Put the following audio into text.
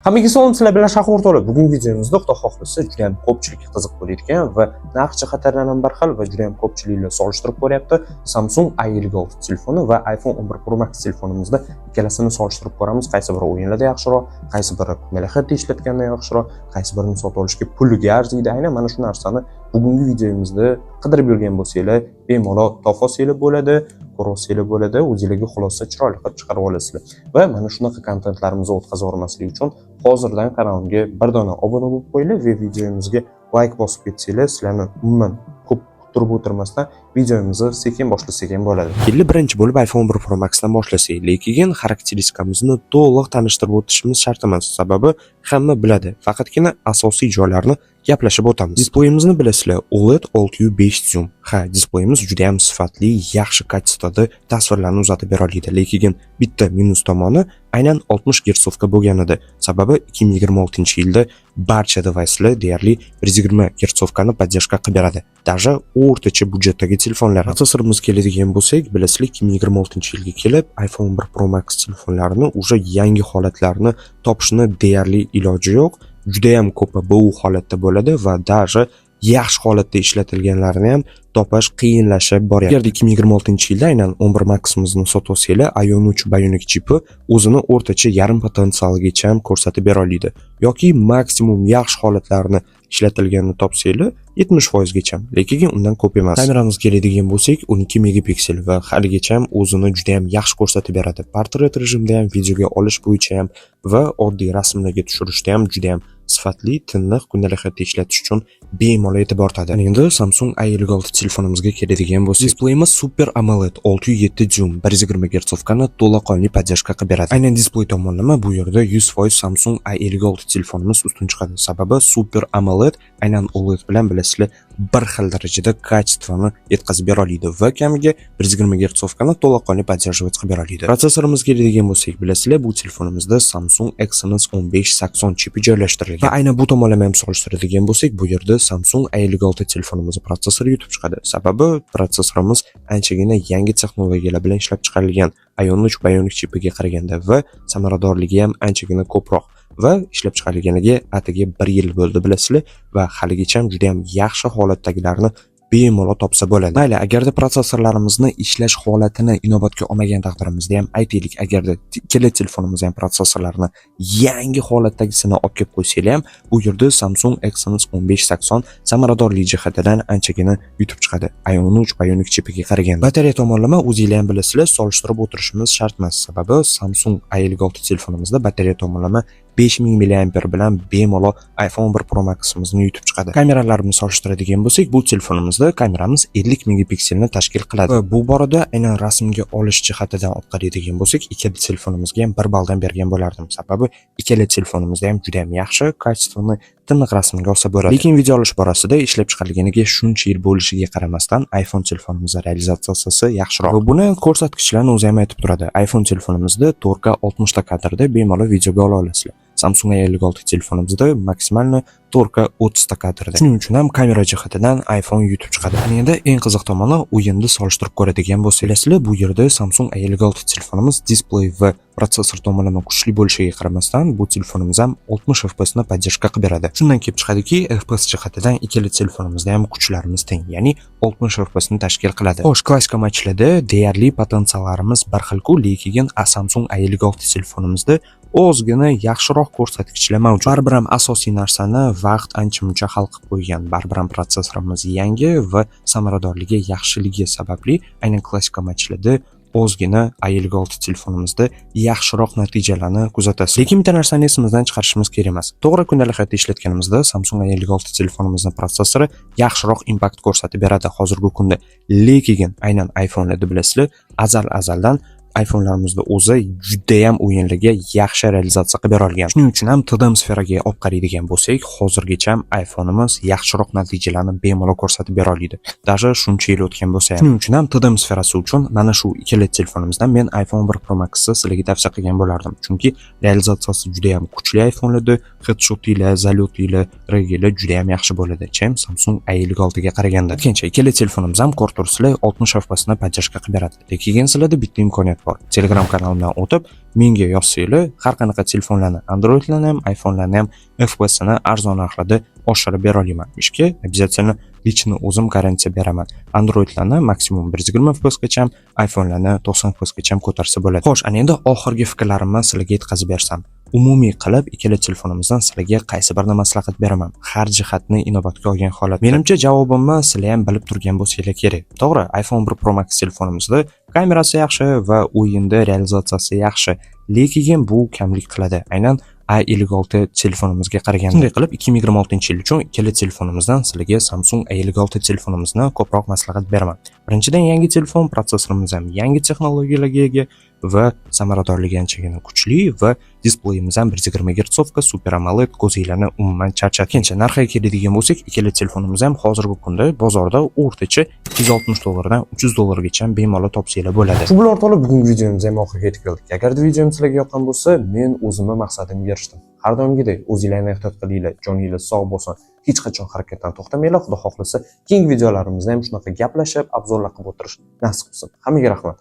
Hammaga salom, sizlar bilan Shahar o'rtoqlar. Bugungi videomizda Xudo xohlasa juda ham ko'pchilikka qiziq bo'ladigan va narx jihatdan ham bir xil va juda ham ko'pchiliklar solishtirib ko'ryapti. Samsung A56 telefoni va iPhone 11 Pro Max telefonimizda ikkalasini solishtirib ko'ramiz. Qaysi biri o'yinlarda yaxshiroq, qaysi biri kundalik ishlatganda yaxshiroq, qaysi birini sotib olishga puliga arziydi. Aynan mana shu narsani bugungi videomizda qidirib yurgan bo'lsanglar, bemalol topasizlar bo'ladi. Ko'rasizlar bo'ladi, o'zingizga xulosa chiroyli qilib chiqarib olasizlar. Va mana shunaqa kontentlarimizni o'tkazib o'rmaslik uchun hozirdan kanalimga bir dona obuna bo'lib qo'yinglar va videomizga like bosib ketsanglar, sizlarni umuman ko'p kuttirib o'tirmasdan videomizni sekin boshlasak ham bo'ladi. Endi birinchi bo'lib iPhone 11 Pro Max dan boshlasak, lekin xarakteristikamizni to'liq tanishtirib o'tishimiz shart emas. Sababi hamma biladi, faqatgina asosiy joylarni gaplashib o'tamiz. Displeyimizni bilasizlar, OLED 6.5 zoom. Ha, displeyimiz juda ham sifatli, yaxshi kачествоda tasvirlarni uzatib bera oladi. Lekin bitta minus tomoni aynan 60 Hz bo'lganida. Sababi 2026-yilda barcha devicelar deyarli 120 Hz ni podдержка qilib beradi. Даже o'rtacha budjetdagi telefonlar. Protsessorimiz keladigan bo'lsak, bilasizlar 2026-yilga kelib iPhone 11 Pro Max telefonlarini уже yangi holatlarini topishni deyarli iloji yo'q. Juda ham ko'p bu holatda bo'ladi va даже yaxshi holatda ishlatilganlarini ham topish qiyinlashib boryapti. Agar 2026-yilda aynan 11 Max'imizni sotib olsanglar, Ion 3 Bionic chipi o'zini o'rtacha yarim potensialgacha ham ko'rsatib bera oladi. Yoki maksimum yaxshi holatlarni ishlatilganini topsanglar 70% gacha, lekin undan ko'p emas. Kameramiz keladigan bo'lsak, 12 megapiksel va haligacha ham o'zini juda ham yaxshi ko'rsatib beradi. Portret rejimda ham, videoga olish bo'yicha ham va oddiy rasmlarga tushirishda ham juda ham sifatli, tiniq kundalik hayotda ishlatish uchun bemalol e'tibor tortadi. Endi Samsung A56 telefonimizga keladigan bo'lsak, displeyimiz Super AMOLED 6.7 zoom 120 Hz ni to'laqonli podдержка qilib beradi. Aynan displey tomonlama bu yerda 100% Samsung A56 telefonimiz ustun chiqadi. Sababi Super AMOLED aynan OLED bilan bilasizlar bir xil darajada kачествоni yetkazib bera oladi va kamiga 120 Hz ni to'laqonli podдерживать qilib bera oladi. Protsessorimizga keladigan bo'lsak, bilasizlar bu telefonimizda Samsung Exynos 1580 chipi joylashtirilgan. Va aynan bu tomonlama ham solishtiradigan bo'lsak, bu yerda Samsung A56 telefonimiz protsessori yutib chiqadi. Sababi protsessorimiz anchagina yangi texnologiyalar bilan ishlab chiqarilgan Ion 3 Bionic chipiga qaraganda va samaradorligi ham anchagina ko'proq va ishlab chiqarilganiga atigi 1 yil bo'ldi bilasizlar va haligacha ham juda ham yaxshi holatdagilarni bemalol topsa bo'ladi. Mayli, agarda protsessorlarimizni ishlash holatini inobatga olmagan taqdirimizda ham aytaylik, agarda ikkala telefonimiz ham protsessorlarini yangi holatdagisini olib kelib qo'ysanglar ham, bu yerda Samsung Exynos 1580 samaradorlik jihatidan anchagina yutib chiqadi. Ion 3 Bionic chipiga qaraganda. Batareya tomonlama o'zingizlar ham bilasizlar, solishtirib o'tirishimiz shart emas. Sababi Samsung A56 telefonimizda batareya tomonlama 5000 mAh bilan bemalol iPhone 11 Pro Max'imizni yutib chiqadi. Kameralarimizni solishtiradigan bo'lsak, bu telefonimizda kameramiz 50 megapikselni tashkil qiladi. Va bu borada aynan rasmga olish jihatidan olib qaraydigan bo'lsak, ikkala telefonimizga ham 1 balldan bergan bo'lardim. Sababi ikkala telefonimizda ham juda ham yaxshi kачествоni tiniq rasmga olsa bo'ladi. Lekin video olish borasida ishlab chiqarilganiga shuncha yil bo'lishiga qaramasdan iPhone telefonimizning realizatsiyasi yaxshiroq. Va buni ko'rsatkichlarni o'zi ham aytib turadi. iPhone telefonimizda 4K 60 ta kadrda bemalol videoga ola olasizlar. Samsung A56 telefonimizda maksimalni 4K 30 ta kadrda. Shuning uchun ham kamera jihatidan iPhone yutib chiqadi. Endi eng qiziq tomoni o'yinni solishtirib ko'radigan bo'lsanglar, bu yerda Samsung A56 telefonimiz displey va protsessor tomonlama kuchli bo'lishiga qaramasdan, bu telefonimiz ham 60 FPS ni podдержка qilib beradi. Shundan kelib chiqadiki, FPS jihatidan ikkala telefonimizda ham kuchlarimiz teng, ya'ni 60 FPS ni tashkil qiladi. Xo'sh, klassika matchlarda deyarli potensiallarimiz bir xil-ku, lekin Samsung A56 telefonimizda ozgina yaxshiroq ko'rsatkichlar mavjud. Baribir ham asosiy narsani vaqt ancha-muncha hal qilib qo'ygan. Baribir ham protsessorimiz yangi va samaradorligi yaxshiligi sababli aynan klassika matchlarda ozgina A56 telefonimizda yaxshiroq natijalarni kuzatasiz. Lekin bitta narsani esimizdan chiqarishimiz kerak emas. To'g'ri, kundalik hayotda ishlatganimizda Samsung A56 telefonimizning protsessori yaxshiroq impact ko'rsatib beradi hozirgi kunda. Lekin aynan iPhone'larda bilasizlar, azaldan iPhone'larimizda o'zi juda ham o'yinlarga yaxshi realizatsiya qilib bera olgan. Shuning uchun ham TDM sferaga olib qaraydigan bo'lsak, hozirgacha ham iPhone'imiz yaxshiroq natijalarni bemalol ko'rsatib bera oladi. Даже shuncha yil o'tgan bo'lsa ham. Shuning uchun ham TDM sferasi uchun mana shu ikkala telefonimizdan men iPhone 11 Pro Max'ni sizlarga tavsiya qilgan bo'lardim. Chunki realizatsiyasi juda ham kuchli iPhone'larda, headshotlar, zalyotlar, regilar juda ham yaxshi bo'ladi. Chem Samsung A56 ga qaraganda. Ikkinchi ikkala telefonimiz ham ko'rib turibsizlar 60 FPS ni podдержка qilib beradi. Lekin sizlarda bitta imkoniyat imkoniyat bor. Telegram kanalimdan o'tib, menga yozsanglar, har qanaqa telefonlarni, Androidlarni ham, iPhone'larni ham FPS-ni arzon narxlarda oshirib bera olaman. Ishga обязательно lichni o'zim garantiya beraman. Androidlarni maksimum 120 FPS gacha, iPhone'larni 90 FPS gacha ko'tarsa bo'ladi. Xo'sh, ana endi oxirgi fikrlarimni sizlarga yetkazib bersam. Umumiy qilib ikkala telefonimizdan sizlarga qaysi birini maslahat beraman? Har jihatni inobatga olgan holatda. Menimcha javobimni sizlar ham bilib turgan bo'lsanglar kerak. To'g'ri, iPhone 11 Pro Max telefonimizda kamerasi yaxshi va o'yinda realizatsiyasi yaxshi, lekin bu kamlik qiladi. Aynan A56 telefonimizga qaraganda. Shunday qilib 2026-yil uchun ikkala telefonimizdan sizlarga Samsung A56 telefonimizni ko'proq maslahat beraman. Birinchidan, yangi telefon, protsessorimiz ham yangi texnologiyalarga ega va samaradorligi anchagina kuchli va displeyimiz ham 120 Hz Super AMOLED ko'zinglarni umuman charchatadi. Ikkinchi, narxiga keladigan bo'lsak, ikkala telefonimiz ham hozirgi kunda bozorda o'rtacha $260 dan $300 gacha bemalol topsanglar bo'ladi. Shu bilan ortiqcha bugungi videomiz ham oxiriga yetib keldik. Agar videom sizlarga yoqqan bo'lsa, men o'zimni maqsadimga erishdim. Har doimgidek o'zinglarni ehtiyot qilinglar, joningiz sog' bo'lsin. Hech qachon harakatdan to'xtamanglar. Xudo xohlasa, keyingi videolarimizda ham shunaqa gaplashib, obzorlar qilib o'tirish nasib qilsin. Hammaga rahmat.